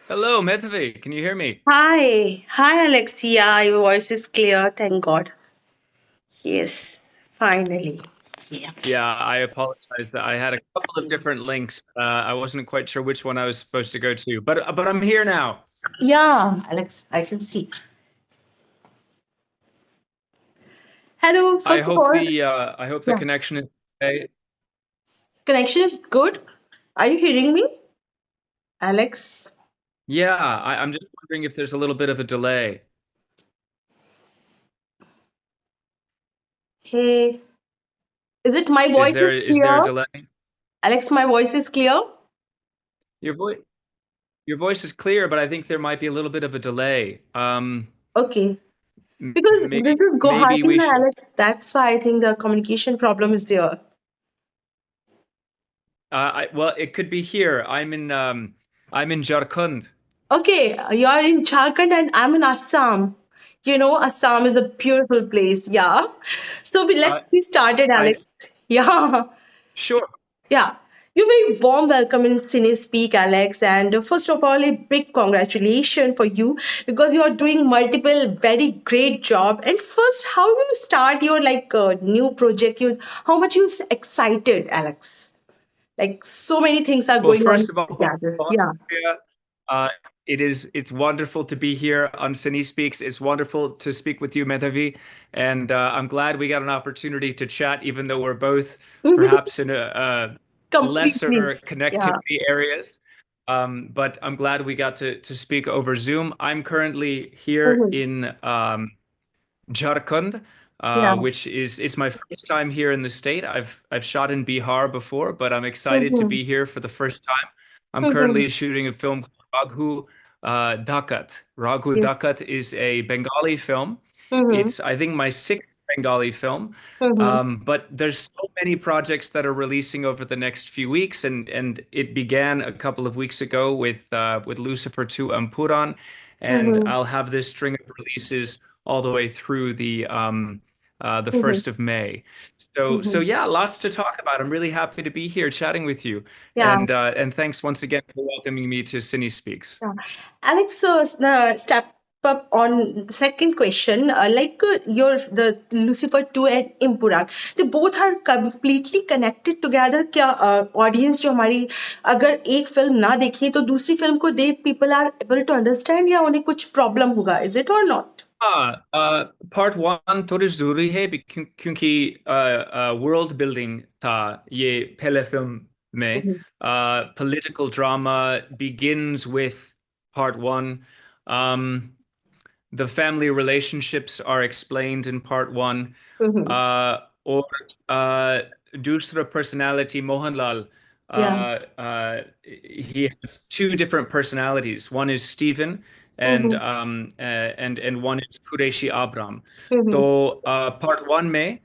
Hello, Medvedev. Can you hear me? Hi, Alexia. Your voice is clear. Thank God. Yes, finally. Yeah. Yeah, I apologize. I had a couple of different links. I wasn't quite sure which one I was supposed to go to, but I'm here now. Yeah, Alex, I can see. Hello. First of all, I hope the yeah, connection is okay. connection is good. Are you hearing me, Alex? Yeah, I'm just wondering if there's a little bit of a delay. Hey, is it my Is voice there is is there clear? a delay? Alex, my voice is clear. Your voice your voice is clear, but I think there might be a little bit of a delay. Okay. Because this Maybe is maybe Guwahati, we na, should. Alex. That's why I think the communication problem is there. Well, it could be here. I'm in Jharkhand. Okay, you are in Jharkhand and I'm in Assam. You know, Assam is a beautiful place. Yeah. So let's Uh, be started, I Alex. Yeah. Sure. Yeah. You very warm welcome in Cine Speak, Alex. And first of all, a big congratulations for you because you are doing multiple very great job. And first, how do you start your new project? You how much you excited, Alex? Like so many things are Well, going on first of all, together. bonsoir, Yeah. Maria. It's wonderful to be here on Cine Speaks. It's wonderful to speak with you, Medhavi, and I'm glad we got an opportunity to chat, even though we're both perhaps in a Completely. lesser Yeah. connectivity areas. But I'm glad we got to speak over Zoom. I'm currently here Mhm. in Jharkhand, Yeah. which is it's my first time here in the state. I've shot in Bihar before, but I'm excited to Mhm. be here for the first time. I'm currently Mhm. shooting a film called Raghu Dhakat. Raghu Yes. Dhakat is a Bengali film. Mhm. It's, I think, my sixth Bengali film. Mhm. But there's so many projects that are releasing over the next few weeks, and it began a couple of weeks ago with Lucifer 2 Ampuran, and Mhm. I'll have this string of releases all the way through the Mhm. 1st of May. So Mhm. yeah, lots to talk about. I'm really happy to be here chatting with you, Yeah. and thanks once again for welcoming me to Cine Speaks. Yeah. Alex, step up on the second question. Your the Lucifer 2 and Impuran, they both are completely connected together. क्या audience जो हमारी अगर एक film ना देखी तो दूसरी film को देख people are able to understand या उन्हें कुछ problem होगा? Is it or not? Part one थोड़ी जरूरी है क्योंकि वर्ल्ड बिल्डिंग था ये पहले फिल्म में Mhm. political drama begins with part one. Um, the family relationships are explained in part one. Mhm. Or दूसरा personality, Mohanlal, Yeah. he has two different personalities. One is Stephen, Mhm. and one is Qureshi Abram. Mhm. So part one में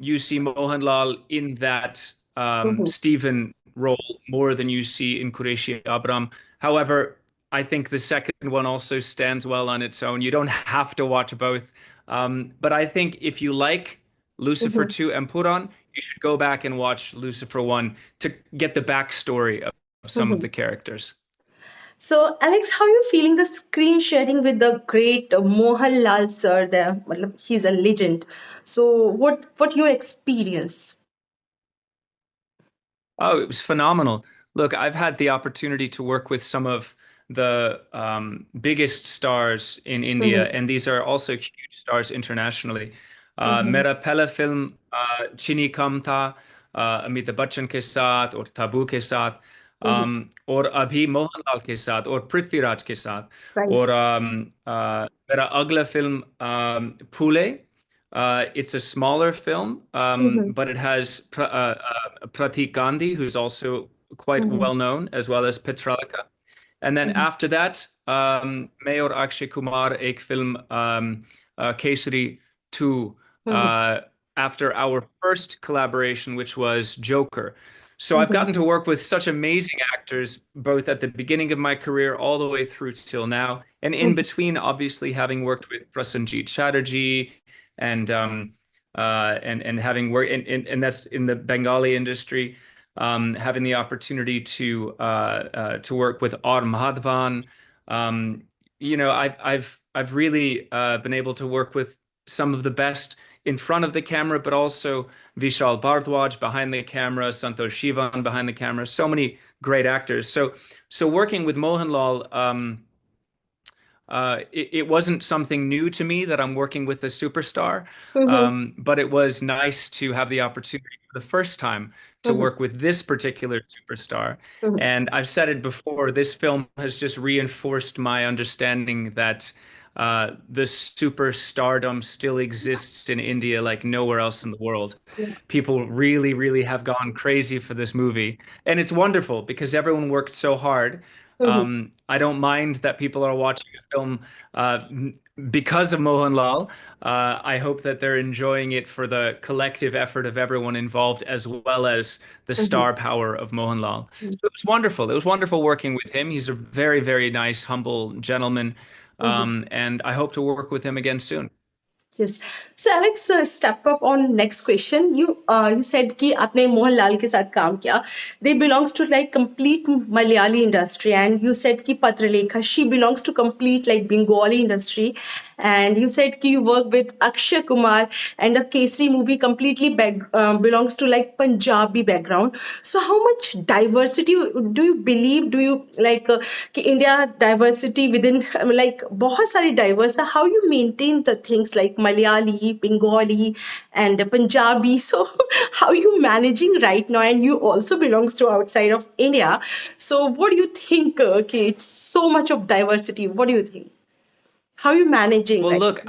you see Mohanlal in that Mhm. Stephen role more than you see in Qureshi Abram. However, I think the second one also stands well on its own. You don't have to watch both. But I think if you like Lucifer Mhm. 2 and Puran, you should go back and watch Lucifer 1 to get the backstory of some of Mhm. the characters. So, Alex, how are you feeling the screen sharing with the great Mohanlal sir there? Matlab, he's a legend. So, what your experience? Oh, it was phenomenal. Look, I've had the opportunity to work with some of the biggest stars in India, Mhm. and these are also huge stars internationally. Mhm. मेरा पहला film चीनी कम था अमिताभ बच्चन के साथ और तब्बू के साथ Mhm. और अभी मोहनलाल के साथ और पृथ्वीराज के साथ Right. और मेरा अगला film Phule. It's a smaller film, Mhm. but it has Pratik Gandhi, who's also quite Mhm. well known, as well as Petralika. And then Mhm. after that, Mayor Akshay Kumar, एक film Kesari 2, Mhm. after our first collaboration, which was Joker. So I've Mhm. gotten to work with such amazing actors, both at the beginning of my career all the way through till now, and in Mhm. between, obviously having worked with Prasenjit Chatterjee and having worked and that's in the Bengali industry. having the opportunity to work with Aur Madhavan. Um, I've really been able to work with some of the best in front of the camera, but also Vishal Bhardwaj behind the camera, Santosh Shivan behind the camera. So many great actors. So working with Mohanlal, it wasn't something new to me that I'm working with a superstar, Mm-hmm. but it was nice to have the opportunity for the first time to Mm-hmm. work with this particular superstar. Mm-hmm. And I've said it before, this film has just reinforced my understanding that the superstardom still exists in India like nowhere else in the world. People really, really have gone crazy for this movie. And it's wonderful because everyone worked so hard. Mm-hmm. I don't mind that people are watching a film because of Mohanlal. I hope that they're enjoying it for the collective effort of everyone involved, as well as the Mm-hmm. star power of Mohanlal. So it was wonderful. It was wonderful working with him. He's a very, very nice, humble gentleman, Mm-hmm. and I hope to work with him again soon. Yes. So Alex, step up on next question. You said कि आपने मोहनलाल के साथ काम किया. They belongs to like complete Malayali industry, and you said कि Patralekha she belongs to complete like Bengali industry, and you said कि you work with Akshay Kumar, and the Kesari movie completely belongs to like Punjabi background. So how much diversity do you believe? Do you like कि India diversity within like बहुत सारी diverse है. How you maintain the things like Malayali, Bengali, and Punjabi? So how you managing right now? And you also belongs to outside of India. So what do you think? Okay, it's so much of diversity. What do you think? How you managing? Well, Like look,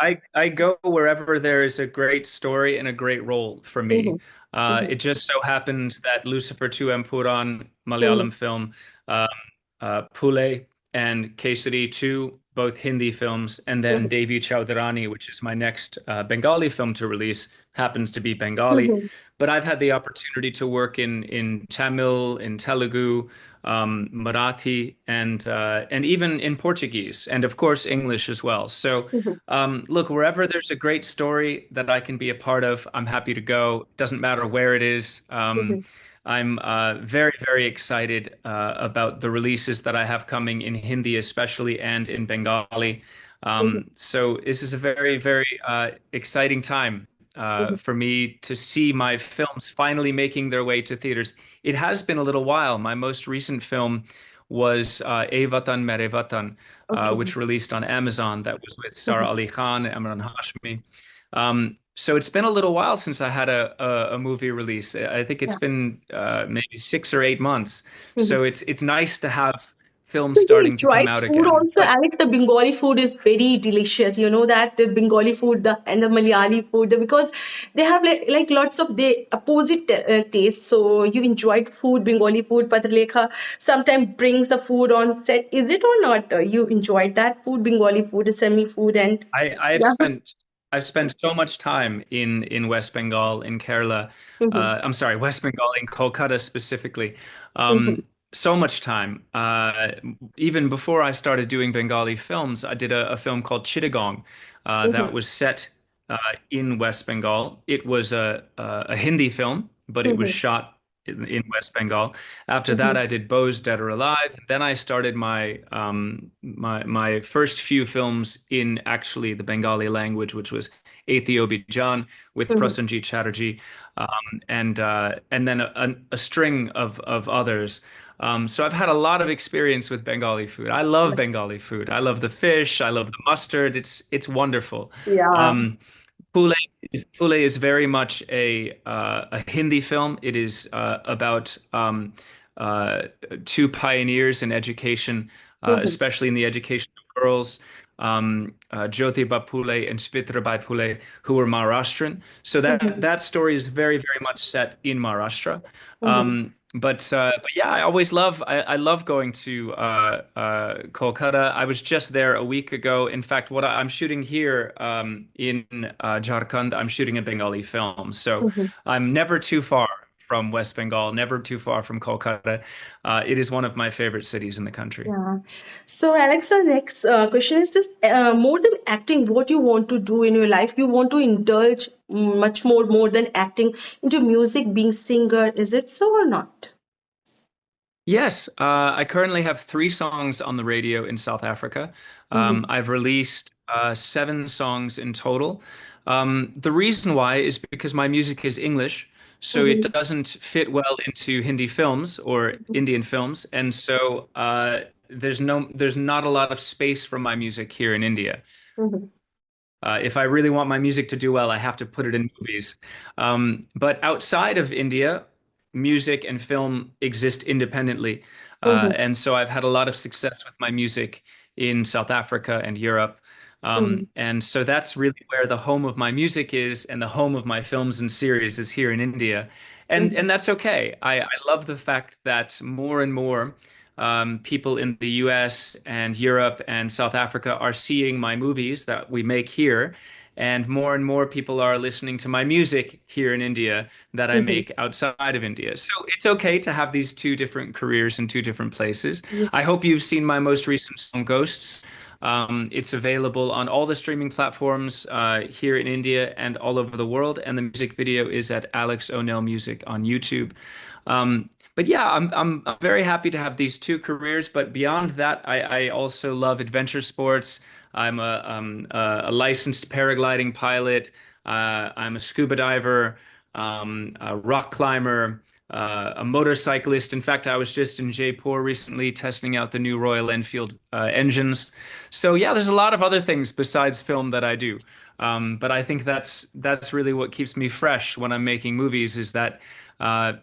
yeah. I go wherever there is a great story and a great role for Mm-hmm. me. Mm-hmm. It just so happened that Lucifer 2 Empuran, Mm-hmm. Malayalam film, um, Pule and Kesari 2, both Hindi films, and then Devi Chowdhury, which is my next Bengali film to release, happens to be Bengali. Mm-hmm. But I've had the opportunity to work in Tamil, in Telugu, Marathi, and even in Portuguese, and of course English as well. So, Mm-hmm. look, wherever there's a great story that I can be a part of, I'm happy to go. Doesn't matter where it is. Mm-hmm. I'm very, very excited about the releases that I have coming in Hindi, especially, and in Bengali. Mm-hmm. So this is a very, very exciting time Mm-hmm. for me to see my films finally making their way to theaters. It has been a little while. My most recent film was A Vatan Mere Vatan, Okay. which released on Amazon. That was with Sara Mm-hmm. Ali Khan and Imran Hashmi. So it's been a little while since I had a movie release. I think it's Yeah. been maybe 6 or 8 months. Mm-hmm. So it's nice to have films So you starting to come enjoyed out food again. also, But Alex. The Bengali food is very delicious. You know that the Bengali food, and the Malayali food, because they have like lots of the opposite taste. So you enjoyed food, Bengali food. Patralekha sometimes brings the food on set. Is it or not? You enjoyed that food, Bengali food, semi food, and I, I've yeah. spent I've spent so much time in West Bengal, in Kerala. Mm-hmm. I'm sorry, West Bengal, in Kolkata specifically. Mm-hmm. So much time. Even before I started doing Bengali films, I did a film called Chittagong Mm-hmm. that was set uh, in West Bengal. It was a Hindi film, but it was Mm-hmm. shot in West Bengal. After that, Mm-hmm. I did Bo's Dead or Alive. Then I started my first few films in actually the Bengali language, which was Ethiopi Jan with Mm-hmm. Prasenjit Chatterjee, and then a string of others. So I've had a lot of experience with Bengali food. I love Bengali food. I love the fish. I love the mustard. It's wonderful. Yeah. Um, Pule Pule is very much a Hindi film. It is about uh, two pioneers in education, Mm-hmm. especially in the education of girls, Jyotiba Phule and Savitribai Phule, who were Maharashtrian. So that Mm-hmm. that story is very, very much set in Maharashtra. Mm-hmm. But yeah, I love going to Kolkata. I was just there a week ago. In fact, I'm shooting here in Jharkhand, I'm shooting a Bengali film, so Mm-hmm. I'm never too far from West Bengal, never too far from Kolkata. It is one of my favorite cities in the country. Yeah. So, Alex, our next question is this: more than acting, what you want to do in your life? You want to indulge much more than acting into music, being singer. Is it so or not? Yes, I currently have three songs on the radio in South Africa. Mm-hmm. I've released seven songs in total. The reason why is because my music is English, so it Mm-hmm. doesn't fit well into Hindi films or Indian films, and so there's not a lot of space for my music here in India. Mm-hmm. If I really want my music to do well, I have to put it in movies. But outside of India, music and film exist independently. Mm-hmm. And so I've had a lot of success with my music in South Africa and Europe. Mm-hmm. And so that's really where the home of my music is, and the home of my films and series is here in India. And that's okay. I love the fact that more and more people in the US and Europe and South Africa are seeing my movies that we make here. And more people are listening to my music here in India that I Mm-hmm. make outside of India. So it's okay to have these two different careers in two different places. I hope you've seen my most recent song, Ghosts. It's available on all the streaming platforms here in India and all over the world. And the music video is at Alex O'Neill Music on YouTube. But yeah, I'm very happy to have these two careers. But beyond that, I also love adventure sports. I'm a licensed paragliding pilot. I'm a scuba diver, a rock climber, a motorcyclist. In fact, I was just in Jaipur recently testing out the new Royal Enfield engines. So yeah, there's a lot of other things besides film that I do. But I think that's really what keeps me fresh when I'm making movies is that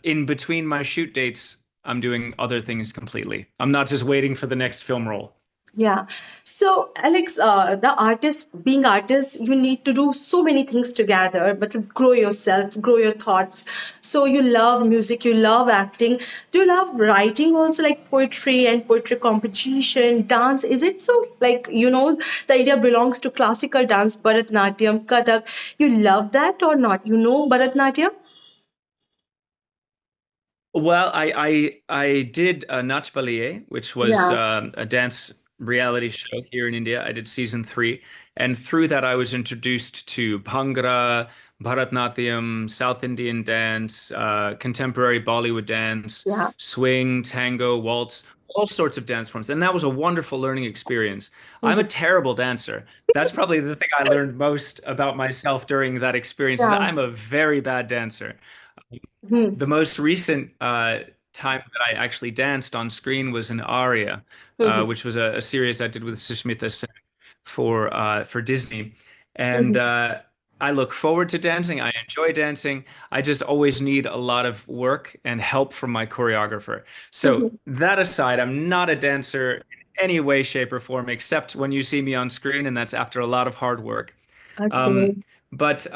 in between my shoot dates, I'm doing other things completely. I'm not just waiting for the next film role. Yeah. So, Alex, the artist, being artist, you need to do so many things together, but to grow yourself, grow your thoughts. So, you love music, you love acting. Do you love writing also, like poetry and poetry competition, dance? Is it so, like, the idea belongs to classical dance, Bharatnatyam, Kathak. You love that or not? You know Bharatnatyam? Well, I did Nach Baliye, which was Yeah. a dance reality show here in India. I did season three, and through that, I was introduced to Bhangra, Bharatnatyam, South Indian dance, contemporary Bollywood dance, Yeah. swing, tango, waltz, all sorts of dance forms, and that was a wonderful learning experience. I'm a Mhm. terrible dancer. That's probably the thing I learned most about myself during that experience is Yeah. I'm a very bad dancer. Mhm. The most recent time that I actually danced on screen was in Aria, Mhm. which was a series I did with Sushmita Sen for Disney, and Mhm. I look forward to dancing. I enjoy dancing. I just always need a lot of work and help from my choreographer. So Mhm. that aside, I'm not a dancer in any way, shape, or form, except when you see me on screen, and that's after a lot of hard work. Okay. Um, but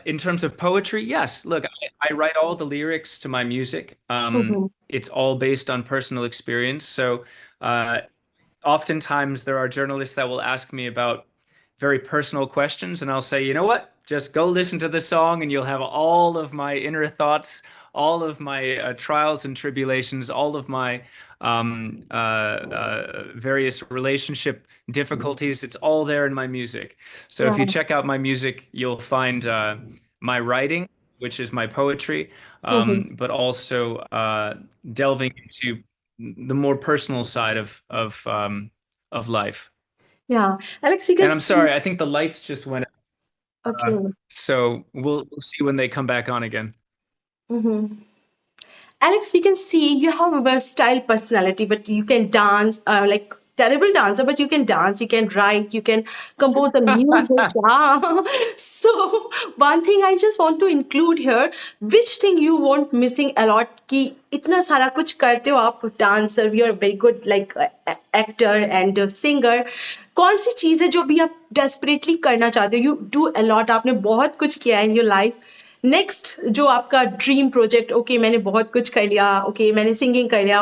in terms of poetry, yes. Look, I write all the lyrics to my music. Mhm. It's all based on personal experience. So uh, oftentimes there are journalists that will ask me about very personal questions, and I'll say, you know what? Just go listen to the song, and you'll have all of my inner thoughts, all of my trials and tribulations, all of my various relationship difficulties. It's all there in my music. So if you Yeah. check out my music, you'll find my writing, which is my poetry, Mhm. but also delving into the more personal side of life. Yeah. Alex, you can And I'm see. sorry, I think the lights just went out. Okay. So we'll see when they come back on again. Mm-hmm. Alex, we can see you have a versatile personality, but you can dance, like terrible dancer, but you can dance, you can write, you can compose the music. Yeah. So one thing I just want to include here, which thing you want missing a lot कि इतना सारा कुछ करते हो आप dancer, you're a very good like actor and singer. कौन सी चीज है जो भी आप desperately करना चाहते हो? You do a lot, आपने बहुत कुछ किया है in your life. नेक्स्ट जो आपका ड्रीम प्रोजेक्ट, ओके मैंने बहुत कुछ कर लिया, ओके मैंने सिंगिंग कर लिया,